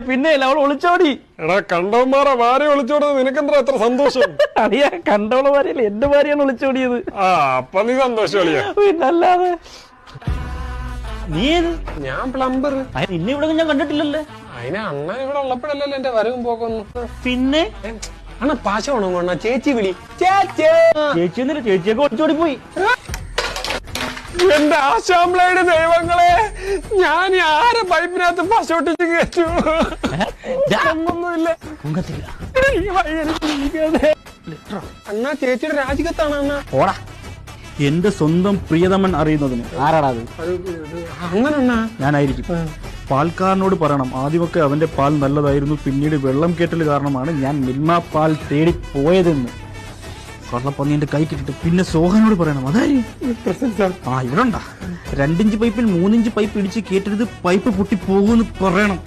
പിന്നെ അവൾ ഒളിച്ചോടി. എടാ കണ്ടവന്മാരെ ഭാര്യ ഒളിച്ചോടുന്നത് നിനക്കെന്താ എത്ര സന്തോഷം? അളിയാ കണ്ടവളെ ഭാര്യയല്ലേ, എന്റെ ഭാര്യയാണ് ഒളിച്ചോടിയത്. അപ്പൊ നീ സന്തോഷം അളിയാ. പിന്നല്ലാതെ. നീ ഏത്? ഞാൻ പ്ലംബർ. നിന്നെ ഇവിടെ ഞാൻ കണ്ടിട്ടില്ലല്ലേ. അതിന് അണ്ണൻ ഇവിടെ ഉള്ളപ്പോഴല്ലല്ലോ എന്റെ വരവും പോക്കൊന്നും. പിന്നെ അണ്ണ പാശമാണോ കൊണ്ട ചേച്ചി വിളി. ചേച്ചി ഒന്നുമില്ല, ചേച്ചിയൊക്കെ ഒളിച്ചോടി പോയി. എന്റെ ആശാമ്ലയുടെ ദൈവങ്ങളെ, ഞാൻ ആരെ പൈപ്പിനകത്ത് പശോട്ടിച്ച് കയറ്റു? ഒന്നുമില്ല അണ്ണാ. ചേച്ചിയുടെ രാജികത്താണ് അണ്ണാ. ഓടാ, എന്റെ സ്വന്തം പ്രിയതമൻ അറിയുന്നതിന്. ആരാടാ അത്? അങ്ങനെ ഞാനായിരിക്കും. പാൽക്കാരനോട് പറയണം, ആദ്യമൊക്കെ അവന്റെ പാൽ നല്ലതായിരുന്നു, പിന്നീട് വെള്ളം കേട്ടൽ കാരണമാണ് ഞാൻ മിൽമ പാൽ തേടി പോയതെന്ന്. കള്ളപ്പന്നി എന്റെ കൈ കിട്ടിട്ട് പിന്നെ സോഹനോട് പറയണം. അതായി ഇവിടെ ഉണ്ടാ 2 ഇഞ്ച് പൈപ്പിൽ 3 ഇഞ്ച് പൈപ്പ് ഇടിച്ച് കേട്ടരുത്, പൈപ്പ് പൊട്ടി പോകുമെന്ന് പറയണം.